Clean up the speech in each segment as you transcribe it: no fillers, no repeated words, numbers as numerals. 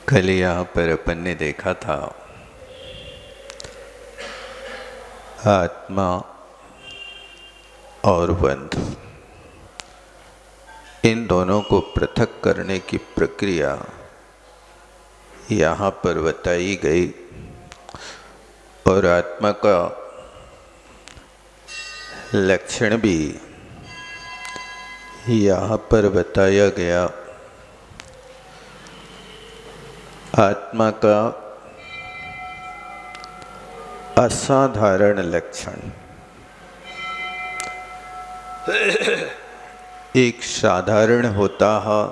कल यहाँ पर अपन ने देखा था आत्मा और बंध, इन दोनों को पृथक करने की प्रक्रिया यहाँ पर बताई गई और आत्मा का लक्षण भी यहाँ पर बताया गया। आत्मा का असाधारण लक्षण, एक साधारण होता है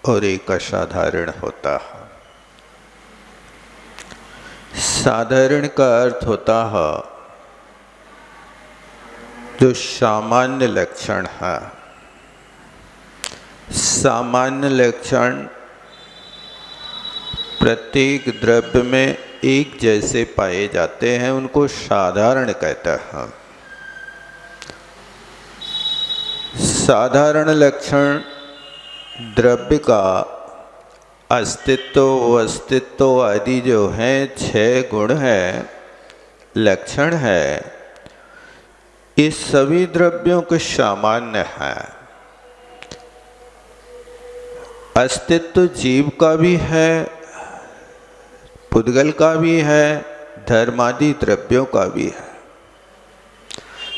और एक असाधारण होता है। साधारण का अर्थ होता है जो सामान्य लक्षण है। सामान्य लक्षण प्रत्येक द्रव्य में एक जैसे पाए जाते हैं, उनको साधारण कहते हैं। साधारण लक्षण द्रव्य का अस्तित्व आदि जो हैं 6 गुण है, लक्षण है, इस सभी द्रव्यों के सामान्य है। अस्तित्व जीव का भी है, पुद्गल का भी है, धर्मादि द्रव्यों का भी है।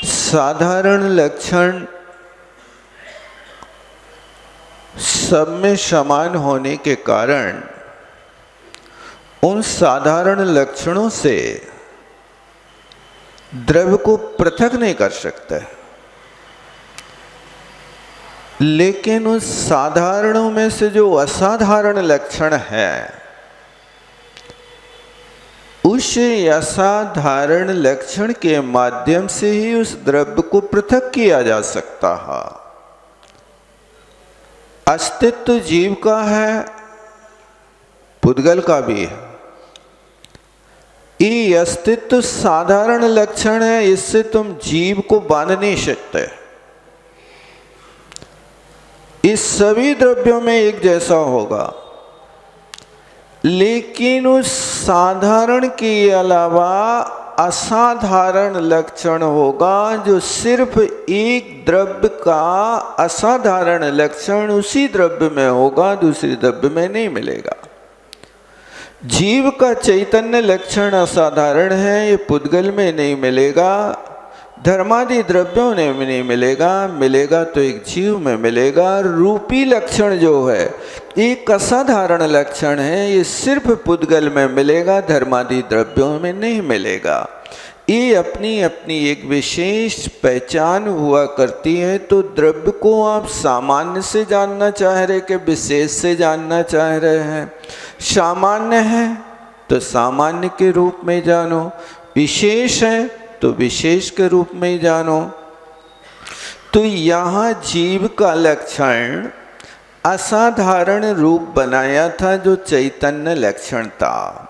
साधारण लक्षण सब में समान होने के कारण उन साधारण लक्षणों से द्रव्य को पृथक नहीं कर सकते, लेकिन उस साधारणों में से जो असाधारण लक्षण है, उस असाधारण लक्षण के माध्यम से ही उस द्रव्य को पृथक किया जा सकता है। अस्तित्व जीव का है, पुद्गल का भी है। ये अस्तित्व साधारण लक्षण है, इससे तुम जीव को बांध नहीं सकते। इस सभी द्रव्यों में एक जैसा होगा, लेकिन उस साधारण के अलावा असाधारण लक्षण होगा, जो सिर्फ एक द्रव्य का असाधारण लक्षण उसी द्रव्य में होगा, दूसरे द्रव्य में नहीं मिलेगा। जीव का चैतन्य लक्षण असाधारण है, ये पुद्गल में नहीं मिलेगा, धर्मादि द्रव्यों में नहीं मिलेगा। मिलेगा तो एक जीव में मिलेगा। रूपी लक्षण जो है एक असाधारण लक्षण है, ये सिर्फ पुद्गल में मिलेगा, धर्मादि द्रव्यों में नहीं मिलेगा। ये अपनी अपनी एक विशेष पहचान हुआ करती है। तो द्रव्य को आप सामान्य से जानना चाह रहे कि विशेष से जानना चाह रहे हैं? सामान्य है तो सामान्य के रूप में जानो, विशेष है तो विशेष के रूप में ही जानो। तो यहाँ जीव का लक्षण असाधारण रूप बनाया था, जो चैतन्य लक्षण था,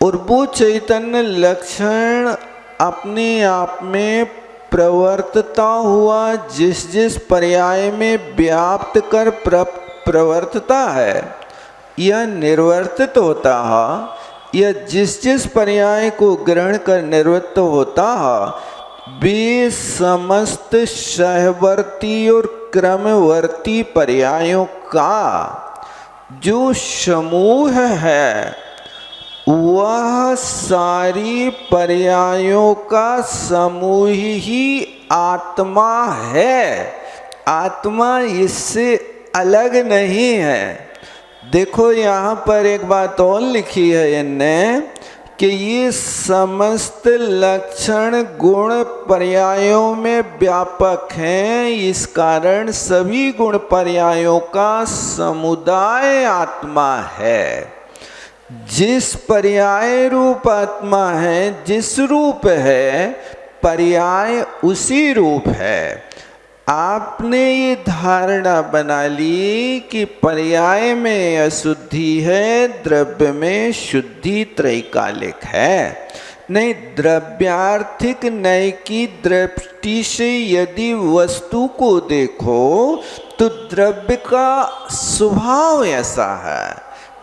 और वो चैतन्य लक्षण अपने आप में प्रवर्तता हुआ, जिस जिस पर्याय में व्याप्त कर प्रवर्तता है या निर्वर्तित होता है, या जिस जिस पर्याय को ग्रहण कर निवृत्त होता है, वे समस्त सहवर्ती और क्रमवर्ती पर्यायों का जो समूह है, वह सारी पर्यायों का समूह ही आत्मा है। आत्मा इससे अलग नहीं है। देखो यहाँ पर एक बात और लिखी है इनने कि ये समस्त लक्षण गुण पर्यायों में व्यापक हैं, इस कारण सभी गुण पर्यायों का समुदाय आत्मा है। जिस पर्याय रूप आत्मा है, जिस रूप है, पर्याय उसी रूप है। आपने ये धारणा बना ली कि पर्याय में अशुद्धि है, द्रव्य में शुद्धि त्रैकालिक है। नहीं, द्रव्यार्थिक नय की दृष्टि से यदि वस्तु को देखो तो द्रव्य का स्वभाव ऐसा है,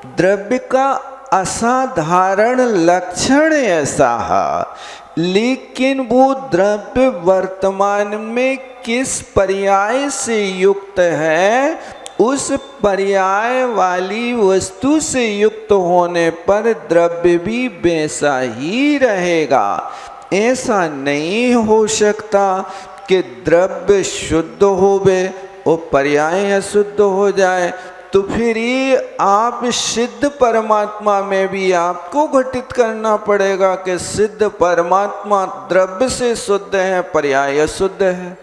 द्रव्य का असाधारण लक्षण ऐसा है, लेकिन वो द्रव्य वर्तमान में किस पर्याय से युक्त है, उस पर्याय वाली वस्तु से युक्त होने पर द्रव्य भी वैसा ही रहेगा। ऐसा नहीं हो सकता कि द्रव्य शुद्ध होवे और पर्याय अशुद्ध हो जाए। तो फिर ये आप सिद्ध परमात्मा में भी आपको घटित करना पड़ेगा कि सिद्ध परमात्मा द्रव्य से शुद्ध है, पर्याय अशुद्ध है।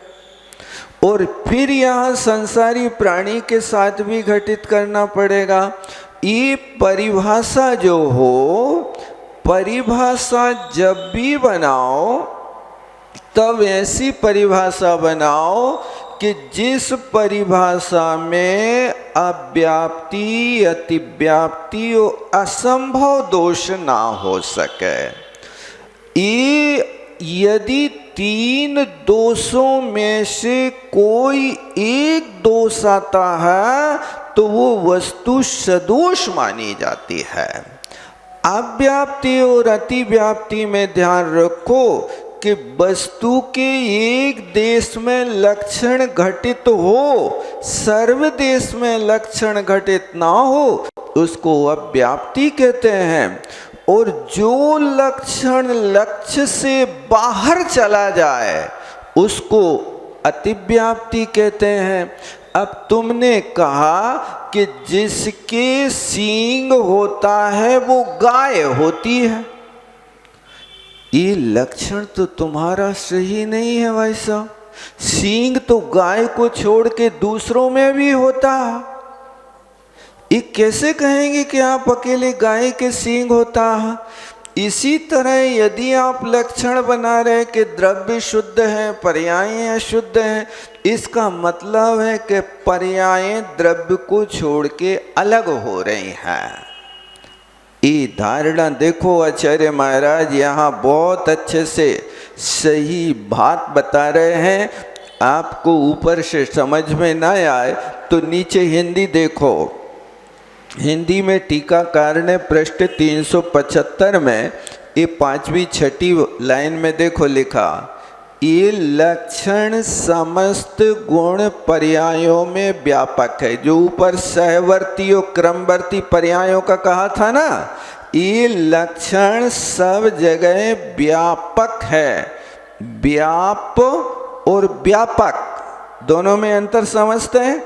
और फिर यहाँ संसारी प्राणी के साथ भी घटित करना पड़ेगा। ये परिभाषा जो हो, परिभाषा जब भी बनाओ तब ऐसी परिभाषा बनाओ कि जिस परिभाषा में अव्याप्ति, अतिव्याप्ति और असंभव दोष ना हो सके। ये यदि तीन दोषों में से कोई एक दोष आता है तो वो वस्तु सदोष मानी जाती है। अव्याप्ति और अतिव्याप्ति में ध्यान रखो कि वस्तु के एक देश में लक्षण घटित हो, सर्व देश में लक्षण घटित ना हो, उसको अव्याप्ति कहते हैं। और जो लक्षण लक्ष्य से बाहर चला जाए उसको अतिव्याप्ति कहते हैं। अब तुमने कहा कि जिसके सींग होता है वो गाय होती है, ये लक्षण तो तुम्हारा सही नहीं है भाई साहब। सींग तो गाय को छोड़ के दूसरों में भी होता है। ये कैसे कहेंगे कि आप अकेले गाय के सींग होता है? इसी तरह यदि आप लक्षण बना रहे कि द्रव्य शुद्ध है, पर्याय अशुद्ध है, इसका मतलब है कि पर्याय द्रव्य को छोड़ के अलग हो रही हैं। ये धारणा देखो, आचार्य महाराज यहाँ बहुत अच्छे से सही बात बता रहे हैं। आपको ऊपर से समझ में ना आए तो नीचे हिंदी देखो। हिंदी में टीकाकार ने पृष्ठ 375 में ये 5वीं 6ठी लाइन में देखो लिखा, ये लक्षण समस्त गुण पर्यायों में व्यापक है। जो ऊपर सहवर्ती और क्रमवर्ती पर्यायों का कहा था ना, ये लक्षण सब जगह व्यापक है। व्याप और व्यापक दोनों में अंतर समझते हैं।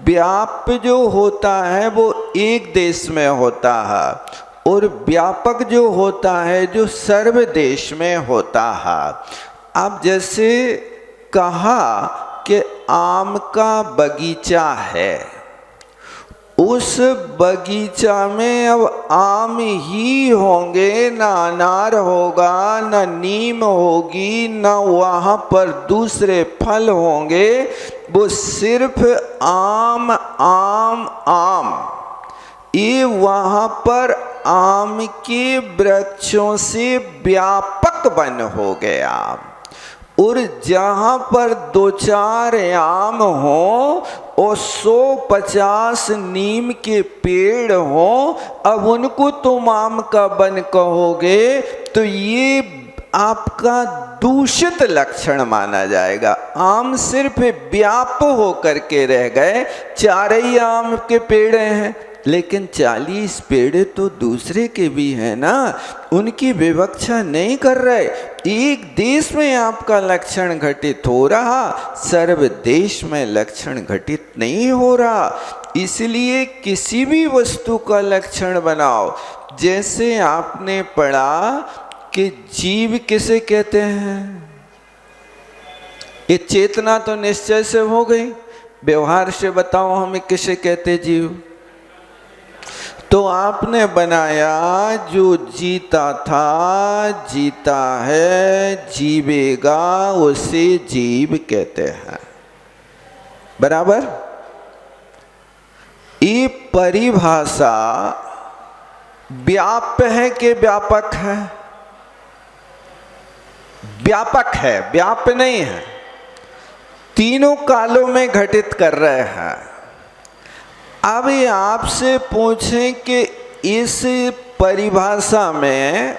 व्याप जो होता है वो एक देश में होता है और व्यापक जो होता है जो सर्व देश में होता है। अब जैसे कहा कि आम का बगीचा है, उस बगीचा में अब आम ही होंगे, ना अनार होगा, ना नीम होगी, ना वहाँ पर दूसरे फल होंगे। वो सिर्फ आम आम आम। ये वहाँ पर आम के वृक्षों से व्यापक वन हो गया। और जहाँ पर 2-4 आम हों और 150 नीम के पेड़ हों, अब उनको तुम आम का वन कहोगे तो ये आपका दूषित लक्षण माना जाएगा। आम सिर्फ व्याप होकर के रह गए, 4 ही आम के पेड़ हैं, लेकिन 40 पेड़ तो दूसरे के भी हैं ना, उनकी विवक्षा नहीं कर रहे। एक देश में आपका लक्षण घटित हो रहा, सर्व देश में लक्षण घटित नहीं हो रहा। इसलिए किसी भी वस्तु का लक्षण बनाओ। जैसे आपने पढ़ा कि जीव किसे कहते हैं, ये चेतना तो निश्चय से हो गई, व्यवहार से बताओ हमें किसे कहते जीव। तो आपने बनाया जो जीता था, जीता है, जीवेगा, उसे जीव कहते हैं। बराबर। ये परिभाषा व्याप्य है कि व्यापक है? व्यापक है, व्याप्य नहीं है। तीनों कालों में घटित कर रहे हैं। अब ये आपसे पूछें कि इस परिभाषा में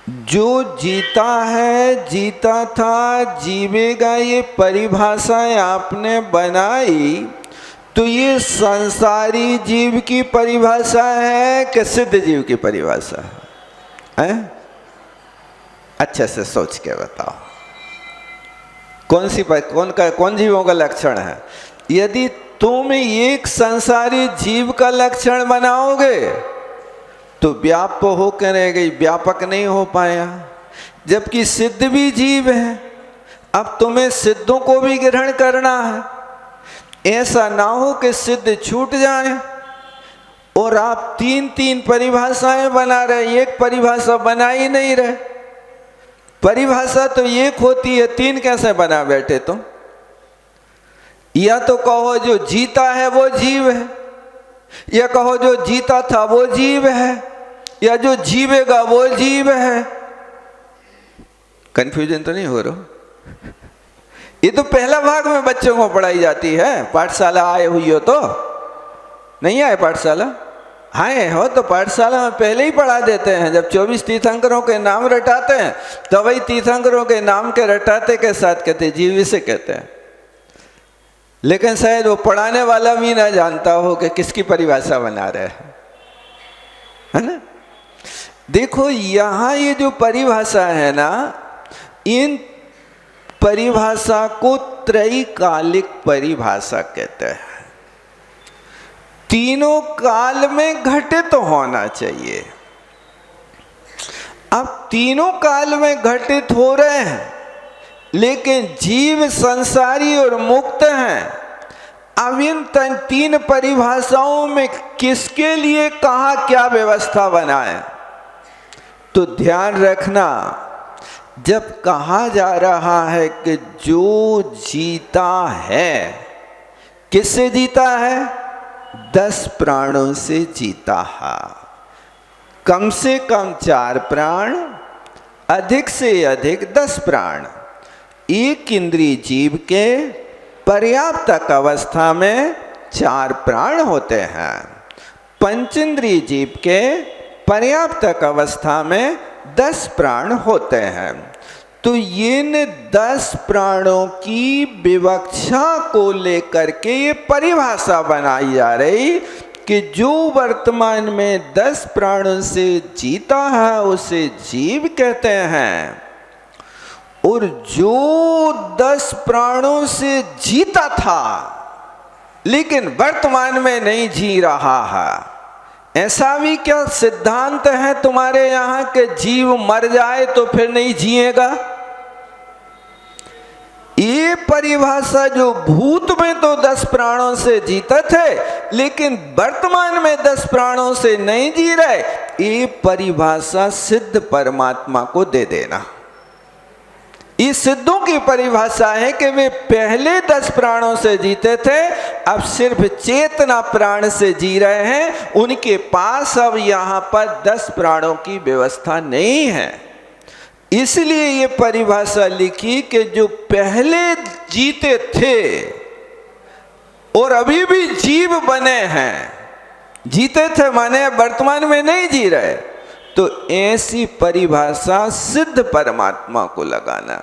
जो जीता है, जीता था, जीवेगा, ये परिभाषाएं आपने बनाई, तो ये संसारी जीव की परिभाषा है कि सिद्ध जीव की परिभाषा है? अच्छे से सोच के बताओ कौन जीवों का लक्षण है। यदि तुम एक संसारी जीव का लक्षण बनाओगे तो व्याप्त होकर रह गई, व्यापक नहीं हो पाया। जबकि सिद्ध भी जीव है, अब तुम्हें सिद्धों को भी ग्रहण करना है। ऐसा ना हो कि सिद्ध छूट जाए और आप तीन परिभाषाएं बना रहे, एक परिभाषा बना ही नहीं रहे। परिभाषा तो एक होती है, तीन कैसे बना बैठे तुम? या तो कहो जो जीता है वो जीव है, या कहो जो जीता था वो जीव है, या जो जीवेगा वो जीव है। कंफ्यूजन तो नहीं हो रहा? ये तो पहला भाग में बच्चों को पढ़ाई जाती है। पाठशाला आए हुई हो तो? नहीं आए पाठशाला? आए हो तो पाठशाला में पहले ही पढ़ा देते हैं। जब 24 तीर्थंकरों के नाम रटाते हैं तो वही तीर्थंकरों के नाम के रटाते के साथ कहते जीव से कहते हैं। लेकिन शायद वो पढ़ाने वाला भी ना जानता हो कि किसकी परिभाषा बना रहे हैं, है ना। देखो यहाँ ये जो परिभाषा है ना, इन परिभाषा को त्रैकालिक परिभाषा कहते हैं। तीनों काल में घटित होना चाहिए। अब तीनों काल में घटित हो रहे हैं, लेकिन जीव संसारी और मुक्त हैं। अब इन तीन परिभाषाओं में किसके लिए कहाँ क्या व्यवस्था बनाए? तो ध्यान रखना, जब कहा जा रहा है कि जो जीता है, किससे जीता है? 10 प्राणों से जीता है। कम से कम 4 प्राण, अधिक से अधिक 10 प्राण। एक इंद्रिय जीव के पर्याप्तक अवस्था में 4 प्राण होते हैं। पंचेंद्रिय जीव के पर्याप्तक अवस्था में 10 प्राण होते हैं। तो इन 10 प्राणों की विवक्षा को लेकर के ये परिभाषा बनाई जा रही कि जो वर्तमान में 10 प्राणों से जीता है उसे जीव कहते हैं, और जो 10 प्राणों से जीता था लेकिन वर्तमान में नहीं जी रहा है, ऐसा भी क्या सिद्धांत है तुम्हारे यहाँ के जीव मर जाए तो फिर नहीं जिएगा? ये परिभाषा जो भूत में तो 10 प्राणों से जीते थे लेकिन वर्तमान में 10 प्राणों से नहीं जी रहे, ये परिभाषा सिद्ध परमात्मा को दे देना। इस सिद्धों की परिभाषा है कि वे पहले 10 प्राणों से जीते थे, अब सिर्फ चेतना प्राण से जी रहे हैं। उनके पास अब यहाँ पर 10 प्राणों की व्यवस्था नहीं है। इसलिए ये परिभाषा लिखी कि जो पहले जीते थे और अभी भी जीव बने हैं, जीते थे माने वर्तमान में नहीं जी रहे, तो ऐसी परिभाषा सिद्ध परमात्मा को लगाना।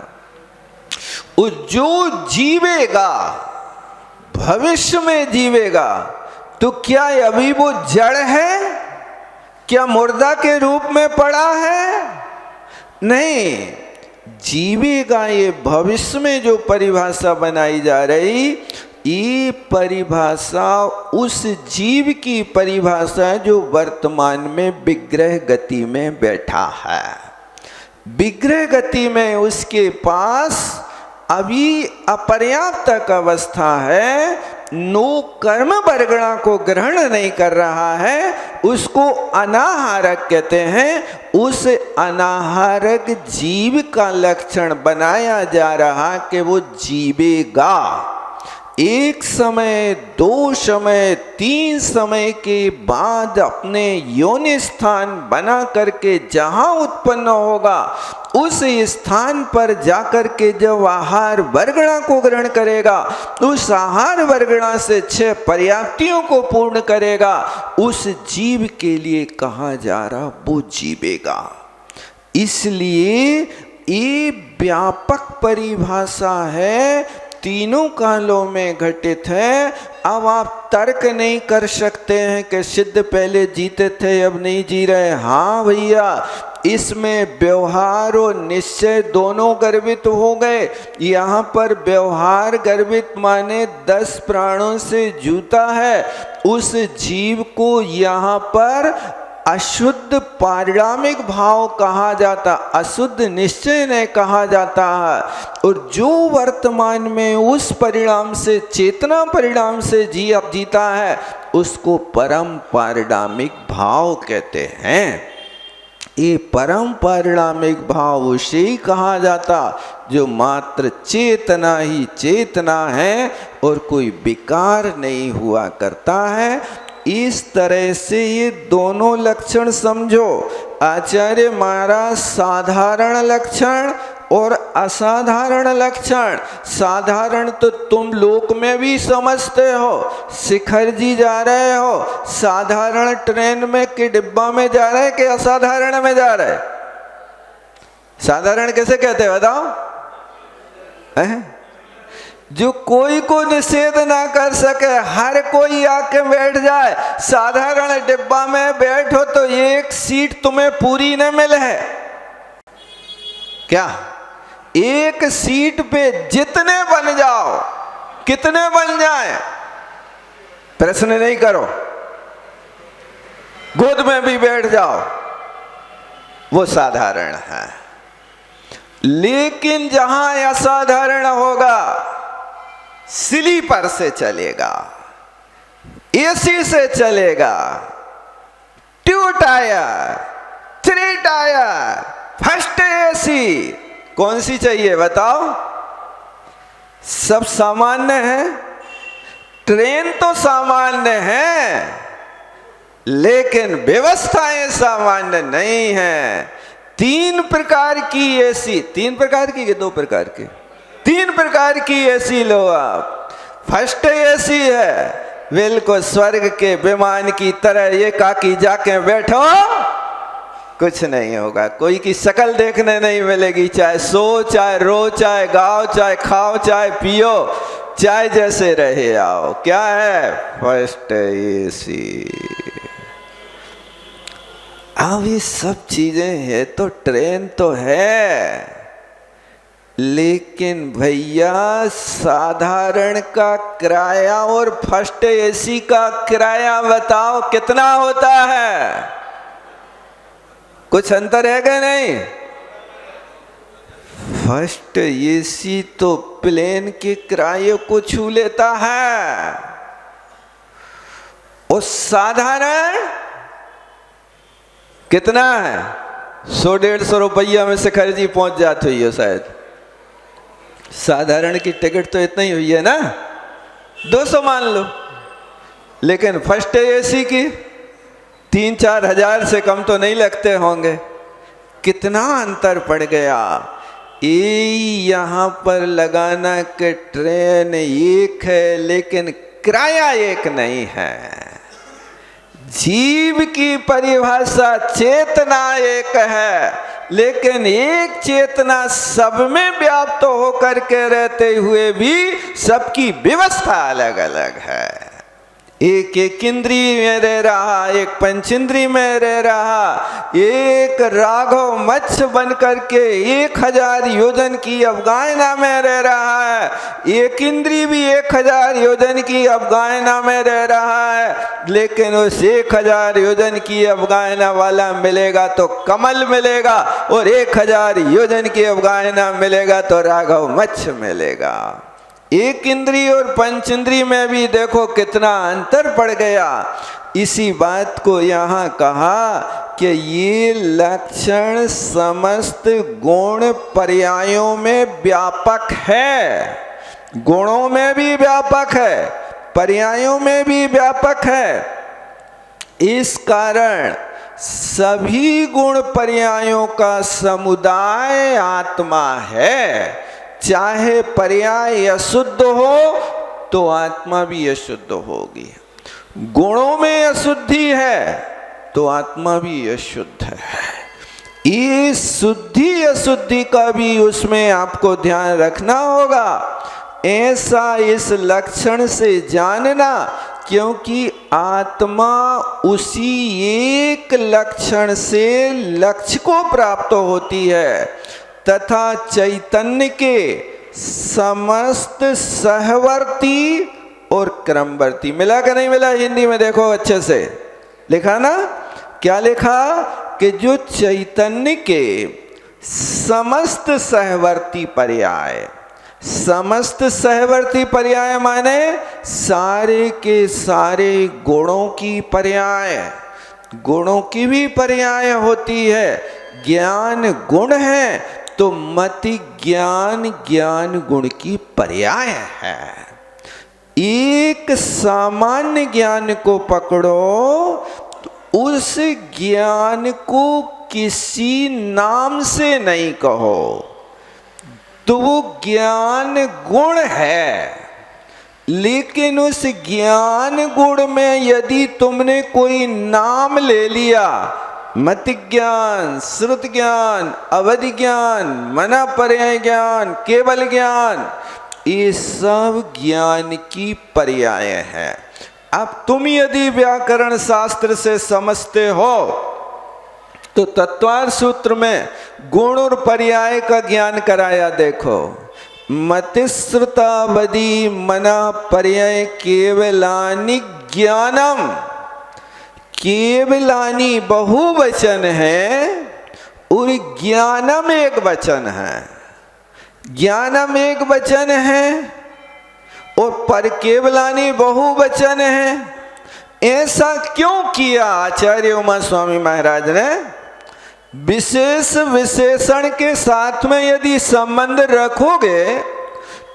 वो जो जीवेगा, भविष्य में जीवेगा, तो क्या अभी वो जड़ है? क्या मुर्दा के रूप में पड़ा है? नहीं, जीवेगा। ये भविष्य में जो परिभाषा बनाई जा रही, ये परिभाषा उस जीव की परिभाषा है जो वर्तमान में विग्रह गति में बैठा है। विग्रह गति में उसके पास अभी अपर्याप्तक अवस्था है, नो कर्म वर्गणा को ग्रहण नहीं कर रहा है, उसको अनाहारक कहते हैं। उस अनाहारक जीव का लक्षण बनाया जा रहा कि वो जीवेगा। एक समय, 2 समय, 3 समय के बाद अपने योनि स्थान बना करके जहाँ उत्पन्न होगा उस स्थान पर जाकर के जब आहार वर्गणा को ग्रहण करेगा, उस आहार वर्गणा से 6 पर्याप्तियों को पूर्ण करेगा, उस जीव के लिए कहा जा रहा वो जीवेगा। इसलिए ये व्यापक परिभाषा है, तीनों कालों में घटित है। अब आप तर्क नहीं कर सकते हैं कि सिद्ध पहले जीते थे अब नहीं जी रहे। हाँ भैया, इसमें व्यवहार और निश्चय दोनों गर्भित हो गए। यहाँ पर व्यवहार गर्भित माने 10 प्राणों से जूता है, उस जीव को यहाँ पर अशुद्ध पारिणामिक भाव कहा जाता, अशुद्ध निश्चय नहीं कहा जाता है। और जो वर्तमान में उस परिणाम से, चेतना परिणाम से जीता है, उसको परम पारिणामिक भाव कहते हैं। ये परम पारिणामिक भाव उसे ही कहा जाता जो मात्र चेतना ही चेतना है और कोई विकार नहीं हुआ करता है। इस तरह से ये दोनों लक्षण समझो। आचार्य महाराज साधारण लक्षण और असाधारण लक्षण, साधारण तो तुम लोक में भी समझते हो, शिखर जी जा रहे हो, साधारण ट्रेन में कि डिब्बा में जा रहे कि असाधारण में जा रहे? साधारण कैसे कहते हैं बताओ? जो कोई को निषेध ना कर सके, हर कोई आके बैठ जाए, साधारण डिब्बा में बैठो तो एक सीट तुम्हें पूरी न मिले है क्या? एक सीट पे जितने बन जाओ, कितने बन जाए, प्रश्न नहीं करो, गोद में भी बैठ जाओ, वो साधारण है। लेकिन जहां असाधारण होगा, स्लीपर से चलेगा, एसी से चलेगा, 2 टायर, 3 टायर, फर्स्ट एसी, कौन सी चाहिए बताओ? सब सामान्य है। ट्रेन तो सामान्य है, लेकिन व्यवस्थाएं सामान्य नहीं है। 3 प्रकार की एसी, 3 प्रकार की कि 2 प्रकार की? 3 प्रकार की एसी लो आप। फर्स्ट एसी है, बिल्कुल स्वर्ग के विमान की तरह, ये काकी जाके बैठो, कुछ नहीं होगा, कोई की शक्ल देखने नहीं मिलेगी, चाहे सो, चाहे रो, चाहे गाओ, चाहे खाओ, चाहे पियो, चाहे जैसे रहे आओ। क्या है? First AC. अब ये सब चीजें है तो ट्रेन तो है, लेकिन भैया साधारण का किराया और फर्स्ट एसी का किराया बताओ कितना होता है? कुछ अंतर है क्या? नहीं। फर्स्ट एसी तो प्लेन के किराए को छू लेता है, और साधारण कितना है? 100-150 रुपया में शिखर जी पहुंच जाते हुई है शायद। साधारण की टिकट तो इतना ही हुई है ना, 200 मान लो, लेकिन फर्स्ट एसी की 3-4 हजार से कम तो नहीं लगते होंगे। कितना अंतर पड़ गया। यहाँ पर लगाना कि ट्रेन एक है लेकिन किराया एक नहीं है। जीव की परिभाषा चेतना एक है, लेकिन एक चेतना सब में व्याप्त होकर के रहते हुए भी सबकी व्यवस्था अलग अलग है। एक इंद्रिय में रह रहा, एक पंचेंद्रिय में रह रहा, एक राघव मत्स्य बन करके 1000 योजन की अवगाहना में रह रहा है, एक इंद्रिय भी 1000 योजन की अवगाहना में रह रहा है। लेकिन उस 1000 योजन की अवगाहना वाला मिलेगा तो कमल मिलेगा, और 1000 योजन की अवगाहना मिलेगा तो राघव मत्स्य मिलेगा। एक इंद्रिय और पंचेंद्रिय में भी देखो कितना अंतर पड़ गया। इसी बात को यहाँ कहा कि ये लक्षण समस्त गुण पर्यायों में व्यापक है, गुणों में भी व्यापक है, पर्यायों में भी व्यापक है। इस कारण सभी गुण पर्यायों का समुदाय आत्मा है। चाहे पर्याय अशुद्ध हो तो आत्मा भी अशुद्ध होगी। गुणों में अशुद्धि है तो आत्मा भी अशुद्ध है। ये शुद्धि अशुद्धि का भी उसमें आपको ध्यान रखना होगा। ऐसा इस लक्षण से जानना, क्योंकि आत्मा उसी एक लक्षण से लक्ष्य को प्राप्त होती है तथा चैतन्य के समस्त सहवर्ती और क्रमवर्ती। मिला कि नहीं मिला? हिंदी में देखो अच्छे से लिखा ना, क्या लिखा कि जो चैतन्य के समस्त सहवर्ती पर्याय, समस्त सहवर्ती पर्याय माने सारे के सारे गुणों की पर्याय, गुणों की भी पर्याय होती है। ज्ञान गुण है तो मति ज्ञान ज्ञान गुण की पर्याय है। एक सामान्य ज्ञान को पकड़ो, उस ज्ञान को किसी नाम से नहीं कहो तो वो ज्ञान गुण है। लेकिन उस ज्ञान गुण में यदि तुमने कोई नाम ले लिया, मत ज्ञान, श्रुत ज्ञान, अवधि ज्ञान, मना पर्याय ज्ञान, केवल ज्ञान, ये सब ज्ञान की पर्याय है। अब तुम यदि व्याकरण शास्त्र से समझते हो तो तत्वार्थ सूत्र में गुण और पर्याय का ज्ञान कराया। देखो, मतिश्रुतावधि मना पर्याय केवलानि ज्ञानम, केवलानि बहुवचन है और ज्ञानम एक वचन है। ज्ञानम एक वचन है और पर केवलानि बहुवचन है। ऐसा क्यों किया आचार्य उमा स्वामी महाराज ने? विशेष विशेषण के साथ में यदि संबंध रखोगे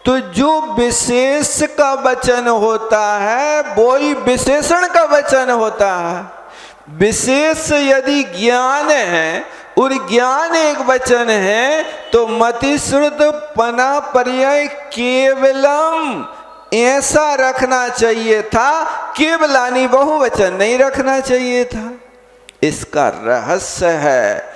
तो जो विशेष का वचन होता है वो ही विशेषण का वचन होता है। विशेष यदि ज्ञान है और ज्ञान एक वचन है तो मतिश्रुत पना पर्याय केवलम ऐसा रखना चाहिए था, केवलानि बहुवचन नहीं रखना चाहिए था। इसका रहस्य है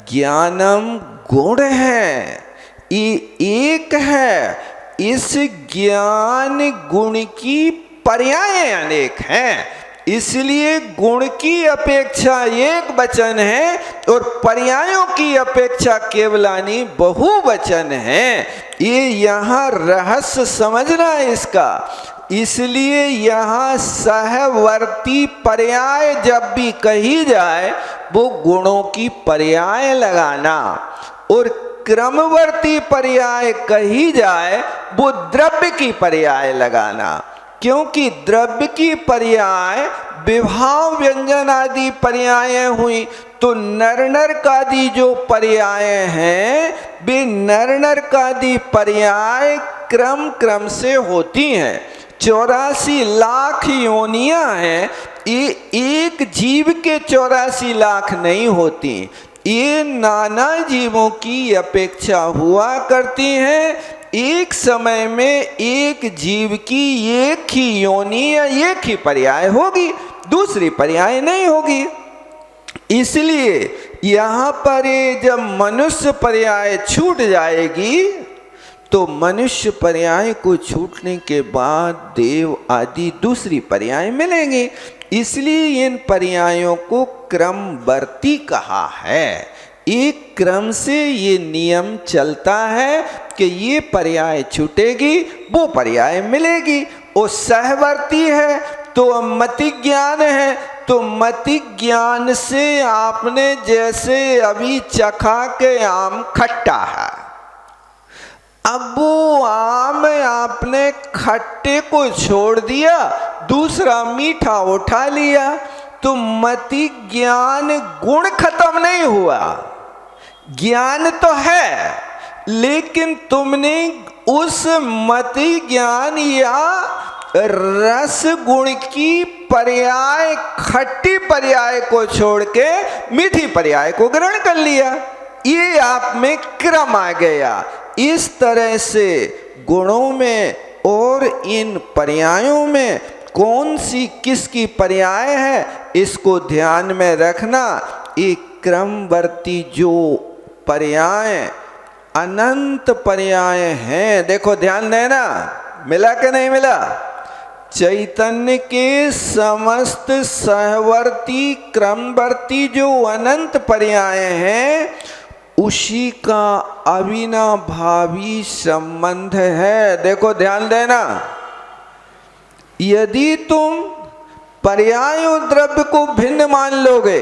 ज्ञानम गुण है, ये एक है। इस ज्ञान गुण की पर्याय अनेक हैं, इसलिए गुण की अपेक्षा एक वचन है और पर्यायों की अपेक्षा केवलानि बहुवचन है। ये यहाँ रहस्य समझना है इसका। इसलिए यहाँ सहवर्ती पर्याय जब भी कही जाए वो गुणों की पर्याय लगाना, और क्रमवर्ती पर्याय कही जाए वो द्रव्य की पर्याय लगाना। क्योंकि द्रव्य की पर्याय विभाव व्यंजन आदि पर्याय हुई तो नर नरकादि जो पर्याय हैं वे नर नरकादि पर्याय क्रम क्रम से होती हैं। 84 लाख योनियां हैं, ये एक जीव के 84 लाख नहीं होती, ये नाना जीवों की अपेक्षा हुआ करती हैं। एक समय में एक जीव की एक ही योनि या एक ही पर्याय होगी, दूसरी पर्याय नहीं होगी। इसलिए यहाँ पर जब मनुष्य पर्याय छूट जाएगी तो मनुष्य पर्याय को छूटने के बाद देव आदि दूसरी पर्याय मिलेंगे। इसलिए इन पर्यायों को क्रमवर्ती कहा है। एक क्रम से ये नियम चलता है कि ये पर्याय छूटेगी वो पर्याय मिलेगी। वो सहवर्ती है तो मति ज्ञान है, तो मति ज्ञान से आपने जैसे अभी चखा के आम खट्टा है, अब वो आम आपने खट्टे को छोड़ दिया, दूसरा मीठा उठा लिया, तो मति ज्ञान गुण खत्म नहीं हुआ। ज्ञान तो है लेकिन तुमने उस मति ज्ञान या रस गुण की पर्याय खट्टी पर्याय को छोड़ के मीठी पर्याय को ग्रहण कर लिया। ये आप में क्रम आ गया। इस तरह से गुणों में और इन पर्यायों में कौन सी किसकी पर्याय है, इसको ध्यान में रखना। ये क्रमवर्ती जो पर्याय अनंत पर्याय हैं, देखो ध्यान देना, मिला कि नहीं मिला? चैतन्य के समस्त सहवर्ती क्रमवर्ती जो अनंत पर्याय हैं, उसी का अविनाभावी संबंध है। देखो ध्यान देना, यदि तुम पर्याय और द्रव्य को भिन्न मान लोगे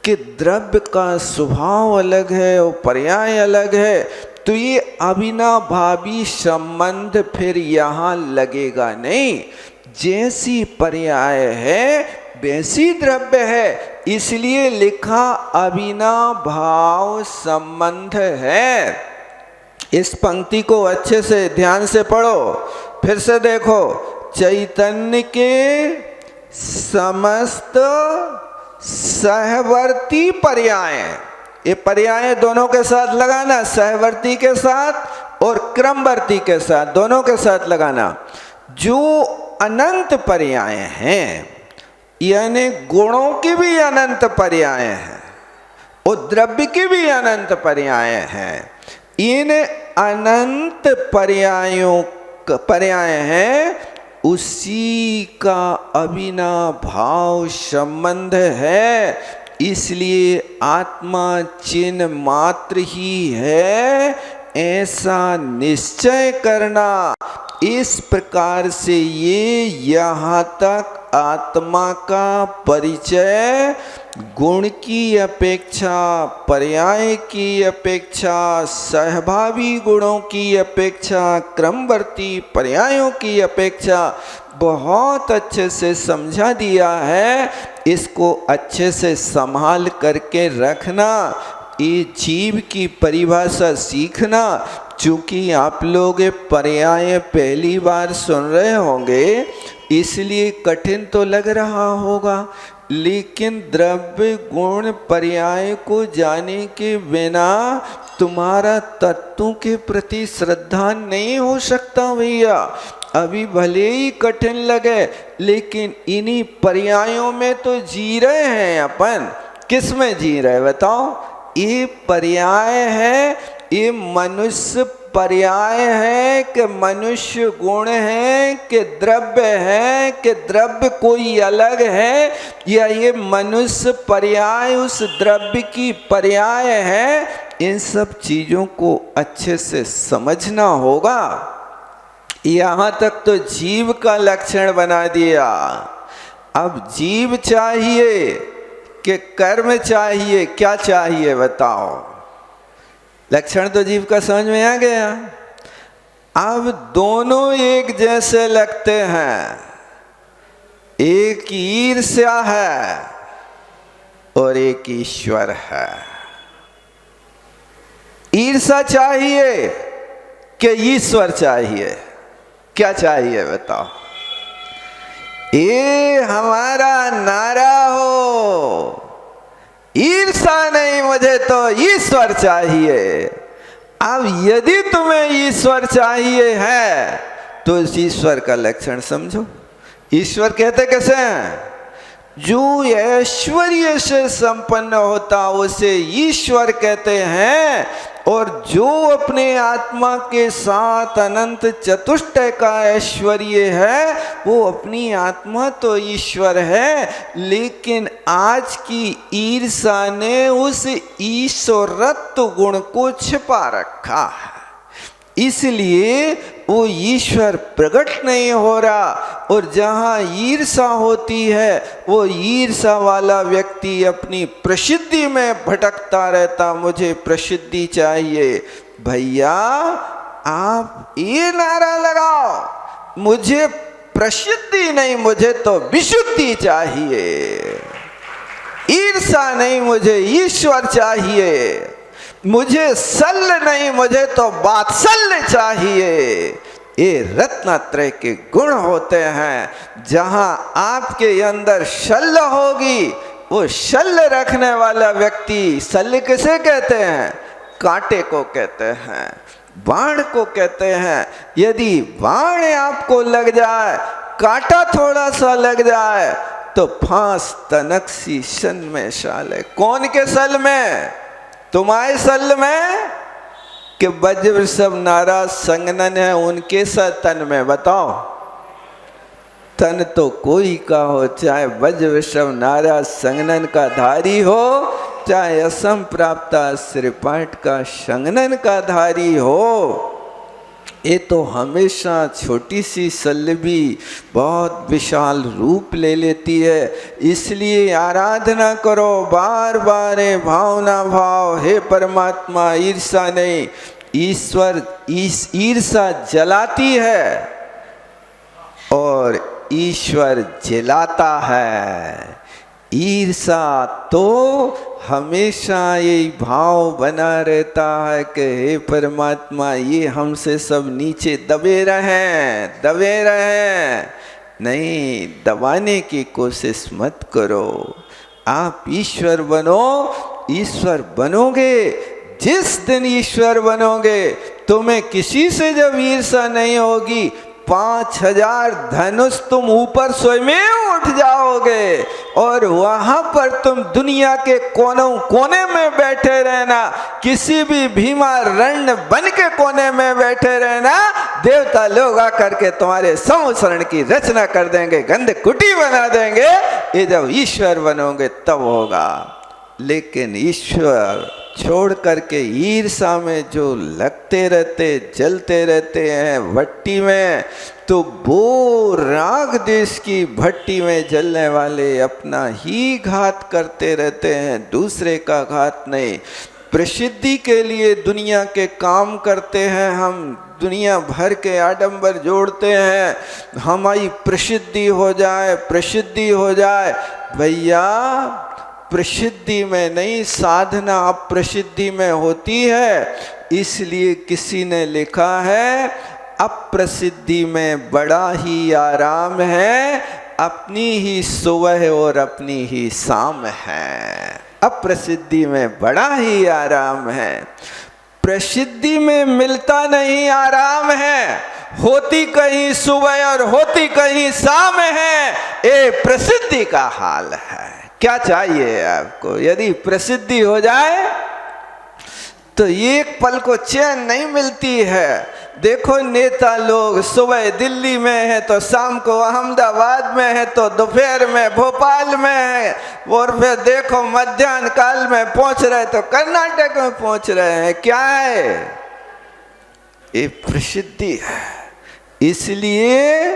कि द्रव्य का स्वभाव अलग है और पर्याय अलग है, तो ये अविनाभावी संबंध फिर यहाँ लगेगा नहीं। जैसी पर्याय है वैसी द्रव्य है, इसलिए लिखा अविनाभाव संबंध है। इस पंक्ति को अच्छे से ध्यान से पढ़ो, फिर से देखो। चैतन्य के समस्त सहवर्ती पर्याय, ये पर्याय दोनों के साथ लगाना, सहवर्ती के साथ और क्रमवर्ती के साथ, दोनों के साथ लगाना। जो अनंत पर्याय हैं, यानी गुणों की भी अनंत पर्याय हैं और द्रव्य की भी अनंत पर्याय हैं। इन अनंत पर्याय हैं, उसी का अविनाभाव संबंध है। इसलिए आत्मा चिन्ह मात्र ही है, ऐसा निश्चय करना। इस प्रकार से ये यहाँ तक आत्मा का परिचय गुण की अपेक्षा, पर्याय की अपेक्षा, सहभावी गुणों की अपेक्षा, क्रमवर्ती पर्यायों की अपेक्षा बहुत अच्छे से समझा दिया है। इसको अच्छे से संभाल करके रखना। ये जीव की परिभाषा सीखना। चूँकि आप लोग ये पर्याय पहली बार सुन रहे होंगे, इसलिए कठिन तो लग रहा होगा, लेकिन द्रव्य गुण पर्याय को जाने के बिना तुम्हारा तत्वों के प्रति श्रद्धा नहीं हो सकता भैया। अभी भले ही कठिन लगे, लेकिन इन्हीं पर्यायों में तो जी रहे हैं अपन। किस में जी रहे बताओ? ये पर्याय है, ये मनुष्य पर्याय है कि मनुष्य गुण है कि द्रव्य है कि द्रव्य कोई अलग है, या ये मनुष्य पर्याय उस द्रव्य की पर्याय है। इन सब चीजों को अच्छे से समझना होगा। यहाँ तक तो जीव का लक्षण बना दिया। अब जीव चाहिए कि कर्म चाहिए? क्या चाहिए बताओ? लक्षण तो जीव का समझ में आ गया। अब दोनों एक जैसे लगते हैं। एक ईर्ष्या है और एक ईश्वर है। ईर्ष्या चाहिए कि ईश्वर चाहिए? क्या चाहिए बताओ? ये हमारा नारा हो, ईर्ष्या नहीं, मुझे तो ईश्वर चाहिए। अब यदि तुम्हें ईश्वर चाहिए है तो इस ईश्वर का लक्षण समझो। ईश्वर कहते कैसे हैं? जो ऐश्वर्य से संपन्न होता उसे ईश्वर कहते हैं, और जो अपने आत्मा के साथ अनंत चतुष्टय का ऐश्वर्य है वो अपनी आत्मा तो ईश्वर है। लेकिन आज की ईर्ष्या ने उस ईश्वरत्व गुण को छिपा रखा है, इसलिए वो ईश्वर प्रकट नहीं हो रहा। और जहाँ ईर्ष्या होती है वो ईर्ष्या वाला व्यक्ति अपनी प्रसिद्धि में भटकता रहता। मुझे प्रसिद्धि चाहिए। भैया आप ये नारा लगाओ, मुझे प्रसिद्धि नहीं, मुझे तो विशुद्धि चाहिए। ईर्ष्या नहीं, मुझे ईश्वर चाहिए। मुझे शल्य नहीं, मुझे तो वात्सल्य चाहिए। ये रत्नत्रय के गुण होते हैं। जहां आपके अंदर शल्य होगी, वो शल्य रखने वाला व्यक्ति, शल्य किसे कहते हैं? कांटे को कहते हैं, बाण को कहते हैं। यदि बाण आपको लग जाए, कांटा थोड़ा सा लग जाए, तो फांस तनक सी शन में शाल है। कौन के सल में? तुम्हारे सल में कि वज्र सब नाराज संगनन है उनके सा तन में? बताओ। तन तो कोई का हो, चाहे वज्र सब नाराज संगनन का धारी हो, चाहे असम प्राप्ता श्रीपाठ का संगनन का धारी हो। ये तो हमेशा छोटी सी शल्य भी बहुत विशाल रूप ले लेती है। इसलिए आराधना करो बार बार भावना भाव, हे परमात्मा ईर्षा नहीं। ईश्वर ईर्षा जलाती है और ईश्वर जलाता है। ईर्षा तो हमेशा यही भाव बना रहता है कि हे परमात्मा ये हमसे सब नीचे दबे रहें, दबे रहें। नहीं, दबाने की कोशिश मत करो। आप ईश्वर बनो। ईश्वर बनोगे, जिस दिन ईश्वर बनोगे, तुम्हें किसी से जब ईर्षा नहीं होगी, 5000 धनुष तुम ऊपर स्वयं उठ जाओगे और वहां पर तुम दुनिया के कोने में बैठे रहना। किसी भी भीमा रण बन के कोने में बैठे रहना। देवता लोग आकर के तुम्हारे संवसरण की रचना कर देंगे, गंध कुटी बना देंगे। ये जब ईश्वर बनोगे तब होगा। लेकिन ईश्वर छोड़ करके ईर्षा में जो लगते रहते, जलते रहते हैं भट्टी में, तो वो राग देश की भट्टी में जलने वाले अपना ही घात करते रहते हैं, दूसरे का घात नहीं। प्रसिद्धि के लिए दुनिया के काम करते हैं हम, दुनिया भर के आडंबर जोड़ते हैं, हमारी प्रसिद्धि हो जाए, प्रसिद्धि हो जाए। भैया प्रसिद्धि में नहीं, साधना अप्रसिद्धि में होती है। इसलिए किसी ने लिखा है, अप्रसिद्धि में बड़ा ही आराम है, अपनी ही सुबह और अपनी ही शाम है। अप्रसिद्धि में बड़ा ही आराम है, प्रसिद्धि में मिलता नहीं आराम है। होती कहीं सुबह और होती कहीं शाम है, ये प्रसिद्धि का हाल है। क्या चाहिए आपको? यदि प्रसिद्धि हो जाए तो एक पल को चैन नहीं मिलती है। देखो नेता लोग सुबह दिल्ली में है तो शाम को अहमदाबाद में है, तो दोपहर में भोपाल में है, और फिर देखो मध्याह्न काल में पहुंच रहे तो कर्नाटक में पहुंच रहे हैं। क्या है? ये प्रसिद्धि है। इसलिए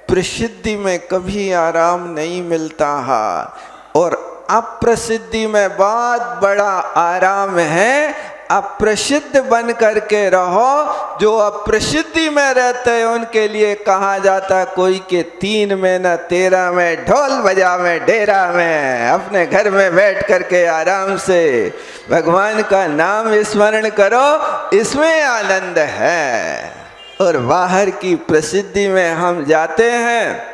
प्रसिद्धि में कभी आराम नहीं मिलता है और अप्रसिद्धि में बहुत बड़ा आराम है। अप्रसिद्ध बन करके रहो। जो अप्रसिद्धि में रहते हैं उनके लिए कहा जाता है, कोई के 3 में न 13 में, ढोल बजा में डेरा में, अपने घर में बैठ करके आराम से भगवान का नाम स्मरण करो, इसमें आनंद है। और बाहर की प्रसिद्धि में हम जाते हैं,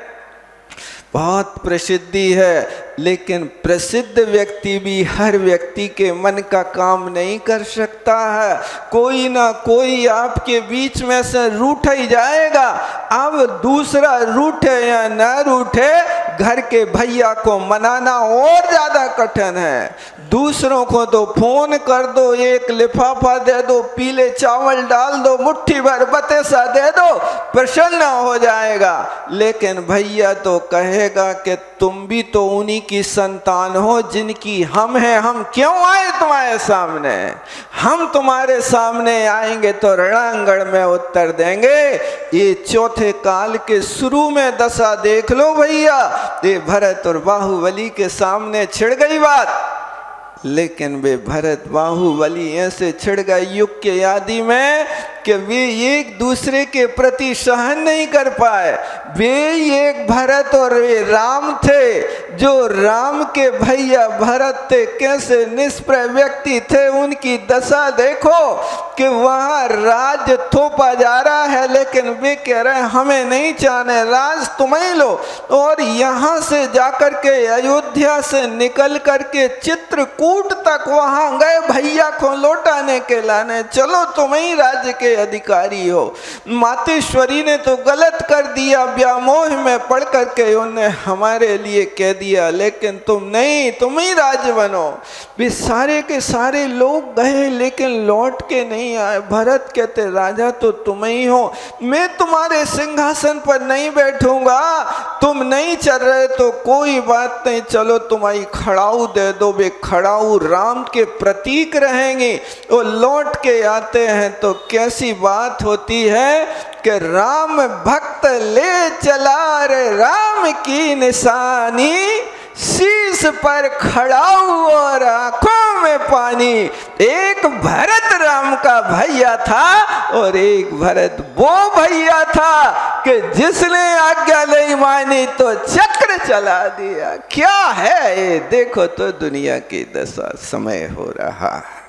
बहुत प्रसिद्धि है, लेकिन प्रसिद्ध व्यक्ति भी हर व्यक्ति के मन का काम नहीं कर सकता है। कोई ना कोई आपके बीच में से रूठ ही जाएगा। अब दूसरा रूठे या न रूठे, घर के भैया को मनाना और ज़्यादा कठिन है। दूसरों को तो फोन कर दो, एक लिफाफा दे दो, पीले चावल डाल दो, मुट्ठी भर बतेसा दे दो, प्रसन्न हो जाएगा। लेकिन भैया तो कहेगा कि तुम भी तो उन्हीं की संतान हो जिनकी हम हैं, हम क्यों आए तुम्हारे सामने? हम तुम्हारे सामने आएंगे तो रणांगण में उत्तर देंगे। ये चौथे काल के शुरू में दशा देख लो भैया, ये भरत और बाहुबली के सामने छिड़ गई बात। लेकिन वे भरत बाहुबली ऐसे छिड़ गए युग के आदि में कि वे एक दूसरे के प्रति सहन नहीं कर पाए। वे एक भरत और वे राम थे, जो राम के भैया भरत थे कैसे निष्प्रय व्यक्ति थे। उनकी दशा देखो कि वहां राज थोपा जा रहा है, लेकिन वे कह रहे हैं हमें नहीं चाहने, राज तुम ही लो। और यहाँ से जाकर के अयोध्या से निकल करके चित्रकूट तक वहां गए भैया को लौटाने के लाने, चलो तुम ही राज्य के अधिकारी हो। मातेश्वरी ने तो गलत कर दिया, व्यामोह में पड़ करके उन्हें हमारे लिए कह दिया, लेकिन तुम नहीं, तुम ही राज्य बनो। वे सारे के सारे लोग गए लेकिन लौट के नहीं आए। भरत कहते राजा तो तुम ही हो, मैं तुम्हारे सिंहासन पर नहीं बैठूंगा, तुम नहीं चल रहे तो कोई बात नहीं, चलो तुम्हारी खड़ाऊ दे दो। वे खड़ाऊ राम के प्रतीक रहेंगे। वो लौट के आते हैं तो कैसी बात होती है कि राम भक्त ले चला रे राम की निशानी, शीश पर खड़ाऊ और आंखों में पानी। एक भरत राम का भैया था और एक भरत वो भैया था कि जिसने आज्ञा नहीं मानी तो चक्र चला दिया। क्या है ये, देखो तो दुनिया की दशा। समय हो रहा है।